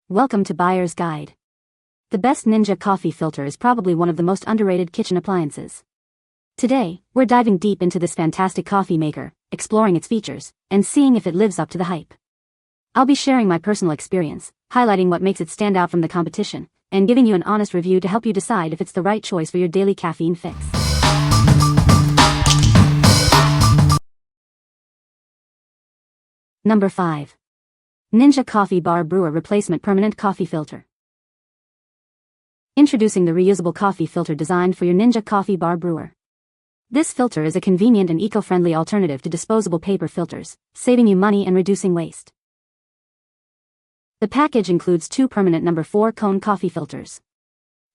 Welcome to Buyer's Guide. The best Ninja coffee filter is probably one of the most underrated kitchen appliances. Today, we're diving deep into this fantastic coffee maker, exploring its features, and seeing if it lives up to the hype. I'll be sharing my personal experience, highlighting what makes it stand out from the competition, and giving you an honest review to help you decide if it's the right choice for your daily caffeine fix. Number 5. Ninja Coffee Bar Brewer Replacement Permanent Coffee Filter. Introducing the reusable coffee filter designed for your Ninja Coffee Bar Brewer. This filter is a convenient and eco-friendly alternative to disposable paper filters, saving you money and reducing waste. The package includes 2 permanent number 4 cone coffee filters.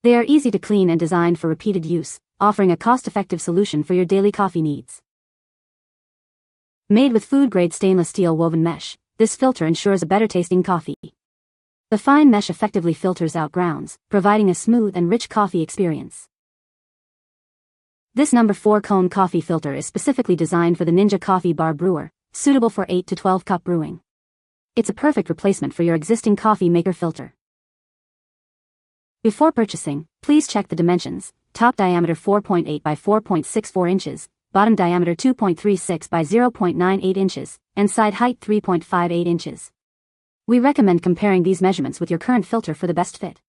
They are easy to clean and designed for repeated use, offering a cost-effective solution for your daily coffee needs. Made with food-grade stainless steel woven mesh, this filter ensures a better-tasting coffee. The fine mesh effectively filters out grounds, providing a smooth and rich coffee experience. This number 4 cone coffee filter is specifically designed for the Ninja Coffee Bar Brewer, suitable for 8 to 12 cup brewing. It's a perfect replacement for your existing coffee maker filter. Before purchasing, please check the dimensions: top diameter 4.8 by 4.64 inches, bottom diameter 2.36 by 0.98 inches, and side height 3.58 inches. We recommend comparing these measurements with your current filter for the best fit.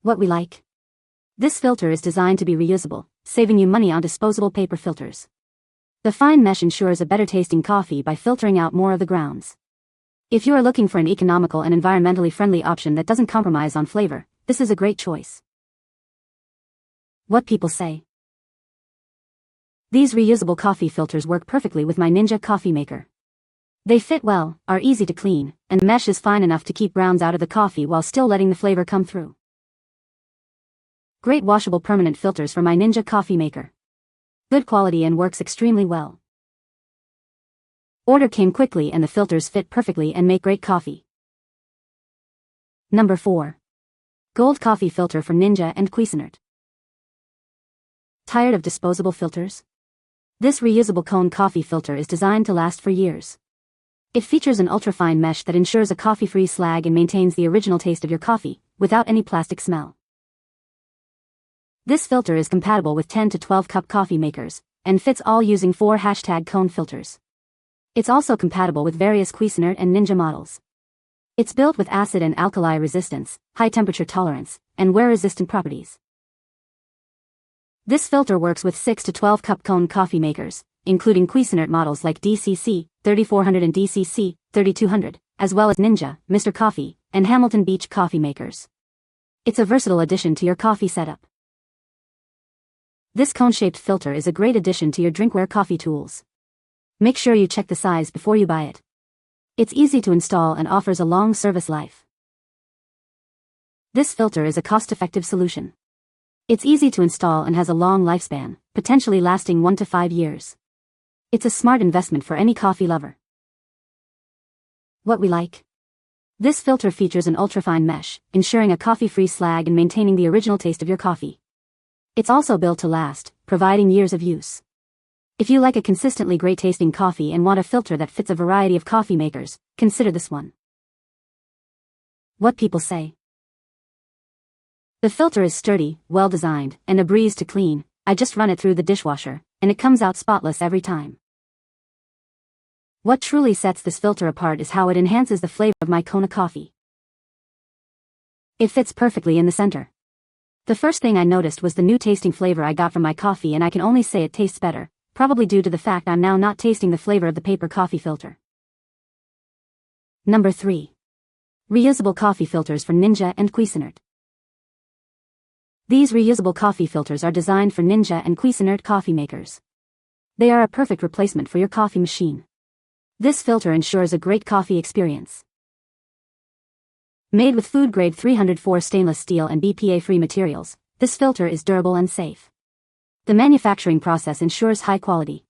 What we like. This filter is designed to be reusable, saving you money on disposable paper filters. The fine mesh ensures a better tasting coffee by filtering out more of the grounds. If you are looking for an economical and environmentally friendly option that doesn't compromise on flavor, this is a great choice. What people say. These reusable coffee filters work perfectly with my Ninja coffee maker. They fit well, are easy to clean, and the mesh is fine enough to keep grounds out of the coffee while still letting the flavor come through. Great washable permanent filters for my Ninja coffee maker. Good quality and works extremely well. Order came quickly and the filters fit perfectly and make great coffee. Number 4. Gold Coffee Filter for Ninja and Cuisinart. Tired of disposable filters? This reusable cone coffee filter is designed to last for years. It features an ultrafine mesh that ensures a coffee-free slag and maintains the original taste of your coffee, without any plastic smell. This filter is compatible with 10 to 12 cup coffee makers, and fits all using 4 #cone filters. It's also compatible with various Cuisinart and Ninja models. It's built with acid and alkali resistance, high temperature tolerance, and wear-resistant properties. This filter works with 6 to 12 cup cone coffee makers, including Cuisinart models like DCC 3400 and DCC 3200, as well as Ninja, Mr. Coffee, and Hamilton Beach coffee makers. It's a versatile addition to your coffee setup. This cone-shaped filter is a great addition to your drinkware coffee tools. Make sure you check the size before you buy it. It's easy to install and offers a long service life. This filter is a cost-effective solution. It's easy to install and has a long lifespan, potentially lasting 1 to 5 years. It's a smart investment for any coffee lover. What we like. This filter features an ultrafine mesh, ensuring a coffee-free slag and maintaining the original taste of your coffee. It's also built to last, providing years of use. If you like a consistently great-tasting coffee and want a filter that fits a variety of coffee makers, consider this one. What people say. The filter is sturdy, well-designed, and a breeze to clean. I just run it through the dishwasher, and it comes out spotless every time. What truly sets this filter apart is how it enhances the flavor of my Kona coffee. It fits perfectly in the center. The first thing I noticed was the new tasting flavor I got from my coffee, and I can only say it tastes better, probably due to the fact I'm now not tasting the flavor of the paper coffee filter. Number 3. Reusable coffee filters for Ninja and Cuisinart. These reusable coffee filters are designed for Ninja and Cuisinart coffee makers. They are a perfect replacement for your coffee machine. This filter ensures a great coffee experience. Made with food-grade 304 stainless steel and BPA-free materials, this filter is durable and safe. The manufacturing process ensures high quality.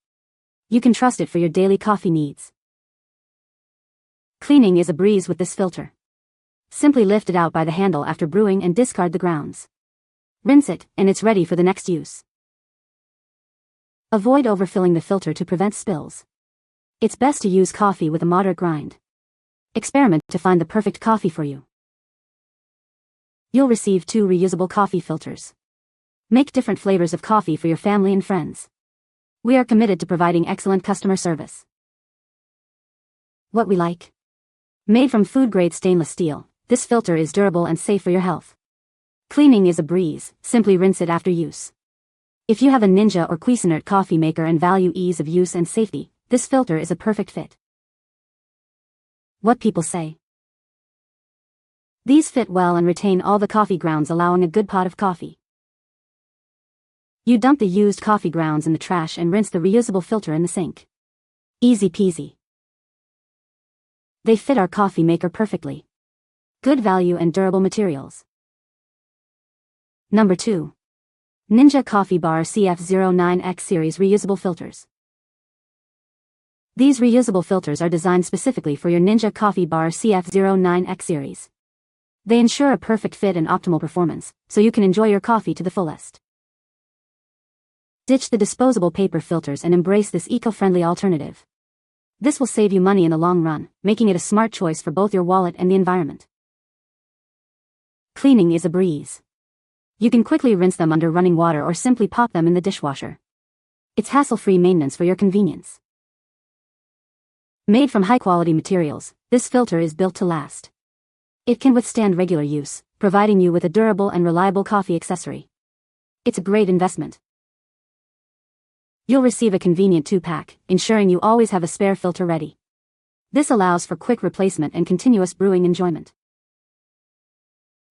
You can trust it for your daily coffee needs. Cleaning is a breeze with this filter. Simply lift it out by the handle after brewing and discard the grounds. Rinse it, and it's ready for the next use. Avoid overfilling the filter to prevent spills. It's best to use coffee with a moderate grind. Experiment to find the perfect coffee for you. You'll receive 2 reusable coffee filters. Make different flavors of coffee for your family and friends. We are committed to providing excellent customer service. What we like. Made from food-grade stainless steel, this filter is durable and safe for your health. Cleaning is a breeze, simply rinse it after use. If you have a Ninja or Cuisinart coffee maker and value ease of use and safety, this filter is a perfect fit. What people say. These fit well and retain all the coffee grounds, allowing a good pot of coffee. You dump the used coffee grounds in the trash and rinse the reusable filter in the sink. Easy peasy. They fit our coffee maker perfectly. Good value and durable materials. Number 2. Ninja Coffee Bar CF09X Series Reusable Filters. These reusable filters are designed specifically for your Ninja Coffee Bar CF09X series. They ensure a perfect fit and optimal performance, so you can enjoy your coffee to the fullest. Ditch the disposable paper filters and embrace this eco-friendly alternative. This will save you money in the long run, making it a smart choice for both your wallet and the environment. Cleaning is a breeze. You can quickly rinse them under running water or simply pop them in the dishwasher. It's hassle-free maintenance for your convenience. Made from high-quality materials, this filter is built to last. It can withstand regular use, providing you with a durable and reliable coffee accessory. It's a great investment. You'll receive a convenient 2-pack, ensuring you always have a spare filter ready. This allows for quick replacement and continuous brewing enjoyment.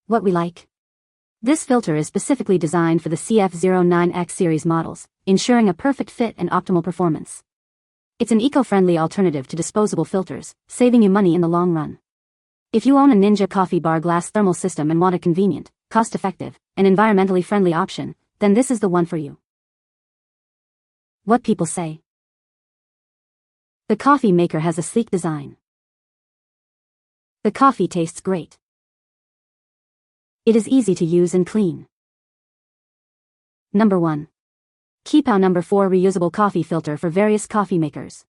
What we like. This filter is specifically designed for the CF09X series models, ensuring a perfect fit and optimal performance. It's an eco-friendly alternative to disposable filters, saving you money in the long run. If you own a Ninja Coffee Bar glass thermal system and want a convenient, cost-effective, and environmentally friendly option, then this is the one for you. What people say. The coffee maker has a sleek design. The coffee tastes great. It is easy to use and clean. Number 1. KEEPOW Number 4 Reusable Coffee Filter for various coffee makers.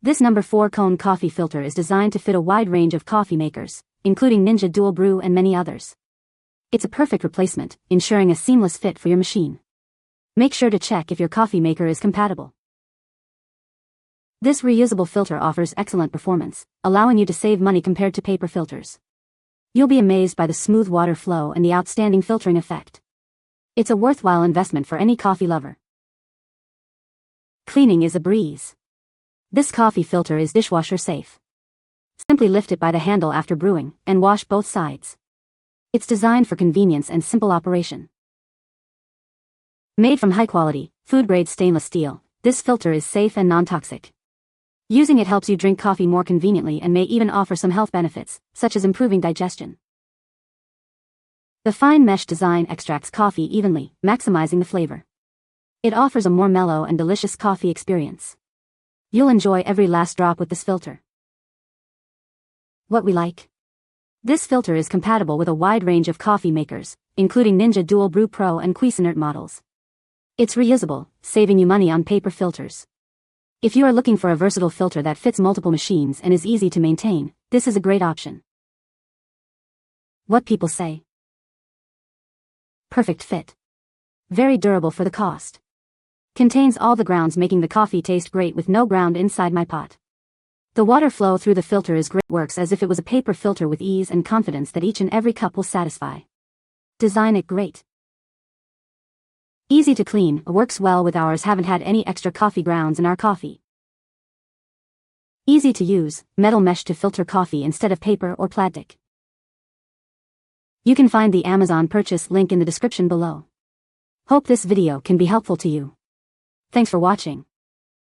This number 4 cone coffee filter is designed to fit a wide range of coffee makers, including Ninja Dual Brew and many others. It's a perfect replacement, ensuring a seamless fit for your machine. Make sure to check if your coffee maker is compatible. This reusable filter offers excellent performance, allowing you to save money compared to paper filters. You'll be amazed by the smooth water flow and the outstanding filtering effect. It's a worthwhile investment for any coffee lover. Cleaning is a breeze. This coffee filter is dishwasher safe. Simply lift it by the handle after brewing, and wash both sides. It's designed for convenience and simple operation. Made from high-quality, food-grade stainless steel, this filter is safe and non-toxic. Using it helps you drink coffee more conveniently and may even offer some health benefits, such as improving digestion. The fine mesh design extracts coffee evenly, maximizing the flavor. It offers a more mellow and delicious coffee experience. You'll enjoy every last drop with this filter. What we like. This filter is compatible with a wide range of coffee makers, including Ninja Dual Brew Pro and Cuisinart models. It's reusable, saving you money on paper filters. If you are looking for a versatile filter that fits multiple machines and is easy to maintain, this is a great option. What people say. Perfect fit. Very durable for the cost. Contains all the grounds, making the coffee taste great with no ground inside my pot. The water flow through the filter is great, works as if it was a paper filter with ease and confidence that each and every cup will satisfy. Design it great. Easy to clean, works well with ours, haven't had any extra coffee grounds in our coffee. Easy to use, metal mesh to filter coffee instead of paper or plastic. You can find the Amazon purchase link in the description below. Hope this video can be helpful to you. Thanks for watching.